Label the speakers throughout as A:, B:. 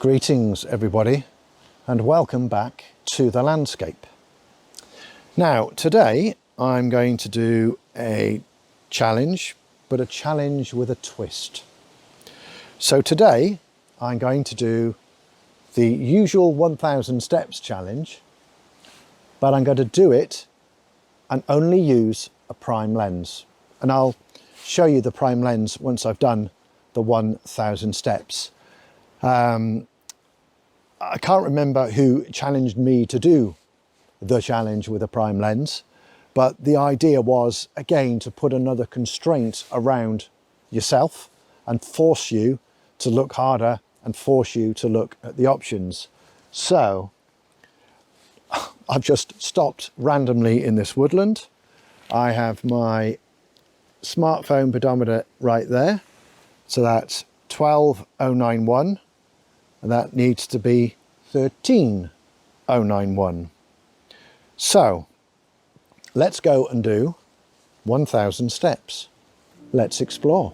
A: Greetings everybody, and welcome back to the landscape. Now today I'm going to do a challenge, but a challenge with a twist. So today I'm going to do the usual 1000 steps challenge, but I'm going to do it and only use a prime lens. And I'll show you the prime lens once I've done the 1000 steps. I can't remember who challenged me to do the challenge with a prime lens, but the idea was, again, to put another constraint around yourself and force you to look harder and force you to look at the options. So I've just stopped randomly in this woodland. I have my smartphone pedometer right there. So that's 12091. And that needs to be 13091. So let's go and do 1000 steps. Let's explore.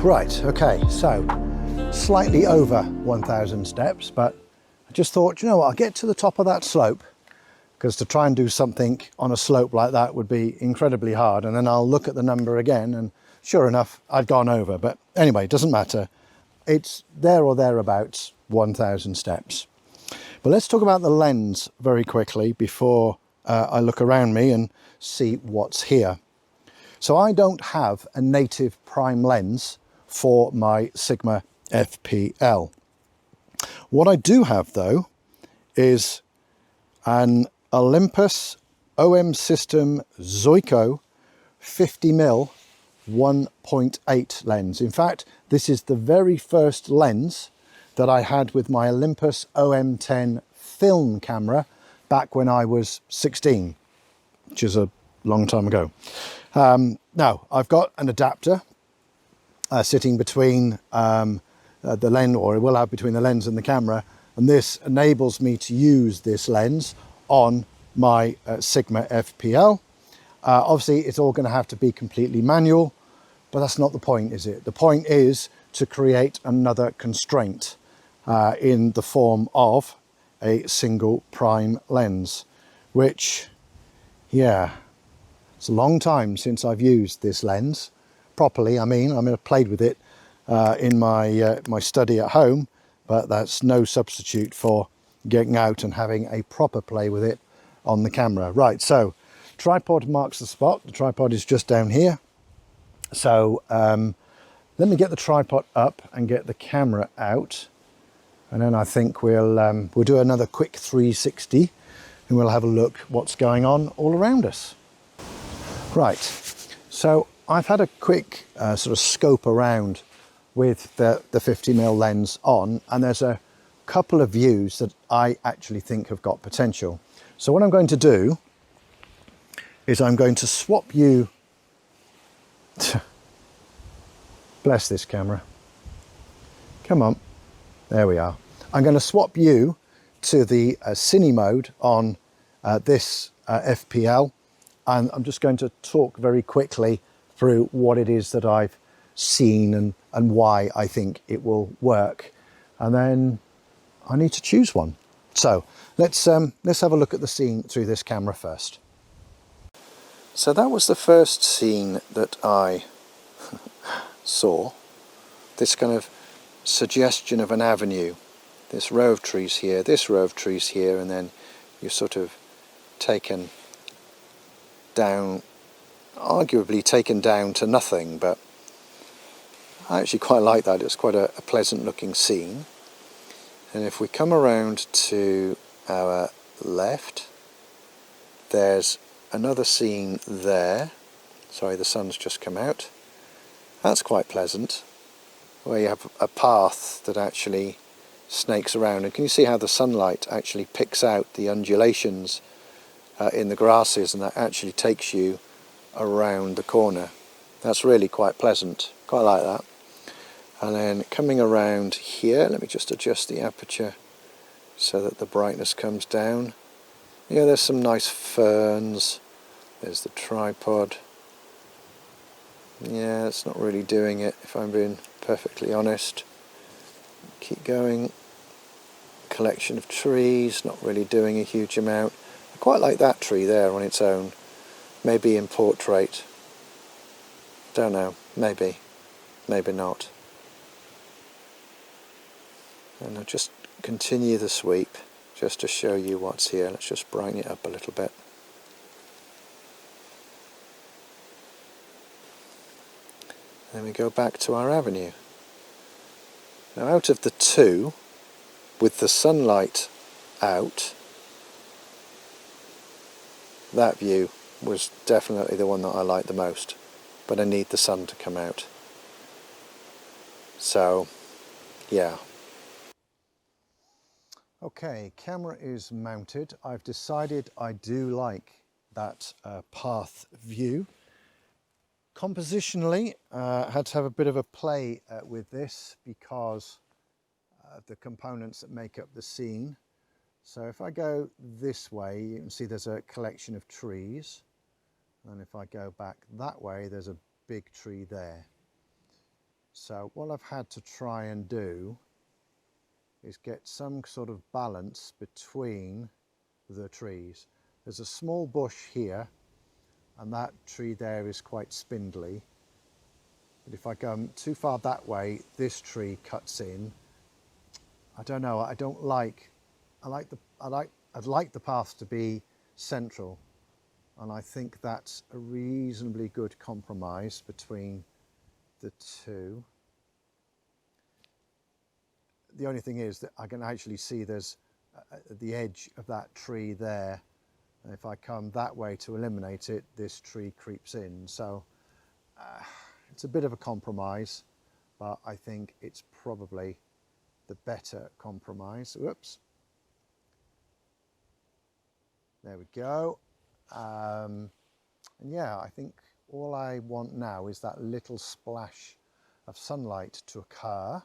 A: Right, okay, so slightly over 1000 steps, but I just thought, you know what, I'll get to the top of that slope, because to try and do something on a slope like that would be incredibly hard, and then I'll look at the number again, and sure enough, I'd gone over. But anyway, it doesn't matter. It's there or thereabouts 1000 steps. But let's talk about the lens very quickly before I look around me and see what's here. So I don't have a native prime lens for my Sigma FPL. What I do have though is an Olympus OM System Zuiko 50mm 1.8 lens. In fact, this is the very first lens that I had with my Olympus OM10 film camera back when I was 16, which is a long time ago. Now I've got an adapter sitting between the lens, or it will have between the lens and the camera, and this enables me to use this lens on my Sigma FPL. Obviously it's all going to have to be completely manual, but that's not the point, is it? The point is to create another constraint in the form of a single prime lens, which, yeah, it's a long time since I've used this lens properly. I mean, I've played with it in my my study at home, but that's no substitute for getting out and having a proper play with it on the camera. Right, so tripod marks the spot. The tripod is just down here. So let me get the tripod up and get the camera out, and then I think we'll do another quick 360 and we'll have a look what's going on all around us. Right, so I've had a quick sort of scope around with the 50mm lens on, and there's a couple of views that I actually think have got potential. So what I'm going to do is I'm going to swap you, bless this camera, come on, there we are. I'm going to swap you to the cine mode on this FPL, and I'm just going to talk very quickly through what it is that I've seen and why I think it will work, and then I need to choose one. So let's have a look at the scene through this camera first. So that was the first scene that I saw, this kind of suggestion of an avenue. This row of trees here, this row of trees here, and then you're sort of taken down, arguably taken down to nothing, but I actually quite like that. It's quite a pleasant looking scene. And if we come around to our left, there's another scene there. Sorry, the sun's just come out. That's quite pleasant, where you have a path that actually snakes around. And can you see how the sunlight actually picks out the undulations in the grasses, and that actually takes you around the corner. That's really quite pleasant. Quite like that. And then coming around here, let me just adjust the aperture so that the brightness comes down. Yeah, there's some nice ferns. There's the tripod. Yeah, it's not really doing it, if I'm being perfectly honest. Keep going. Collection of trees, not really doing a huge amount. I quite like that tree there on its own. Maybe in portrait. Don't know. Maybe. Maybe not. And I'll just continue the sweep just to show you what's here. Let's just brighten it up a little bit. Then we go back to our avenue. Now out of the two, with the sunlight out, that view was definitely the one that I liked the most, but I need the sun to come out. So, yeah. Okay, camera is mounted. I've decided I do like that path view. Compositionally, had to have a bit of a play with this because the components that make up the scene. So if I go this way, you can see there's a collection of trees. And if I go back that way, there's a big tree there. So what I've had to try and do is get some sort of balance between the trees. There's a small bush here, and that tree there is quite spindly. But if I go too far that way, this tree cuts in. I don't know, I'd like the path to be central, and I think that's a reasonably good compromise between the two. The only thing is that I can actually see there's the edge of that tree there, and if I come that way to eliminate it, this tree creeps in. So it's a bit of a compromise, but I think it's probably the better compromise. Whoops. There we go. And yeah, I think all I want now is that little splash of sunlight to occur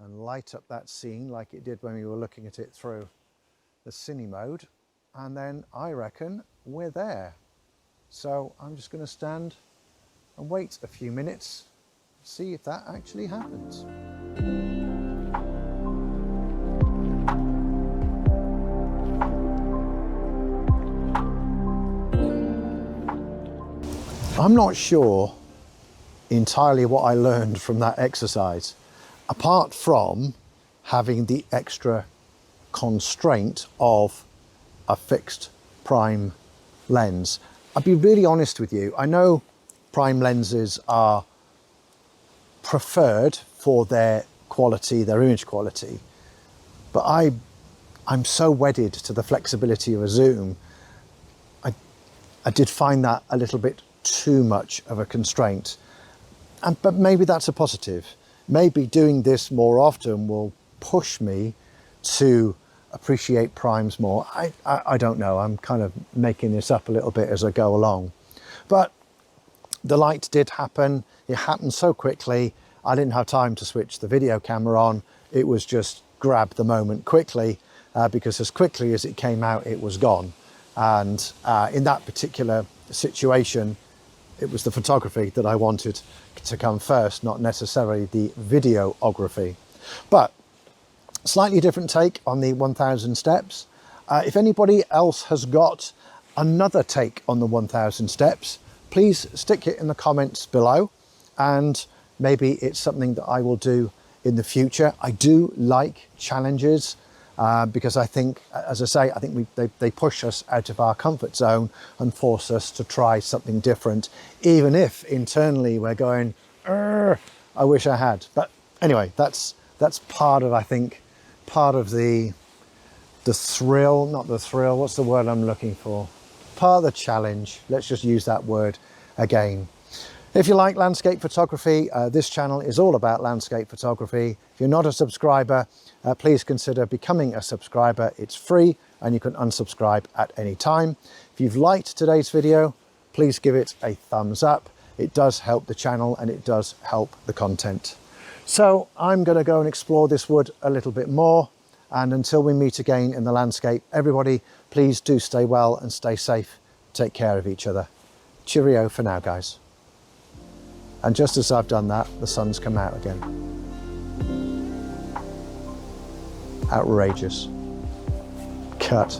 A: and light up that scene like it did when we were looking at it through the cine mode, and then I reckon we're there. So I'm just going to stand and wait a few minutes, see if that actually happens. I'm not sure entirely what I learned from that exercise, apart from having the extra constraint of a fixed prime lens. I'll be really honest with you. I know prime lenses are preferred for their quality, their image quality, but I'm so wedded to the flexibility of a zoom. I did find that a little bit too much of a constraint, but maybe that's a positive. Maybe doing this more often will push me to appreciate primes more. I don't know, I'm kind of making this up a little bit as I go along. But the light did happen. It happened so quickly, I didn't have time to switch the video camera on. It was just grab the moment quickly, because as quickly as it came out, it was gone. And in that particular situation, it was the photography that I wanted to come first, not necessarily the videography. But slightly different take on the 1000 steps. If anybody else has got another take on the 1000 steps, please stick it in the comments below, and maybe it's something that I will do in the future. I do like challenges because I think, as I say, I think they push us out of our comfort zone and force us to try something different, even if internally we're going, I wish I had. But anyway, that's part of, I think, part of the thrill, not the thrill, what's the word I'm looking for? Part of the challenge, let's just use that word again. If you like landscape photography, this channel is all about landscape photography. If you're not a subscriber, please consider becoming a subscriber. It's free and you can unsubscribe at any time. If you've liked today's video, please give it a thumbs up. It does help the channel and it does help the content. So I'm going to go and explore this wood a little bit more. And until we meet again in the landscape, everybody, please do stay well and stay safe. Take care of each other. Cheerio for now, guys. And just as I've done that, the sun's come out again. Outrageous. Cut.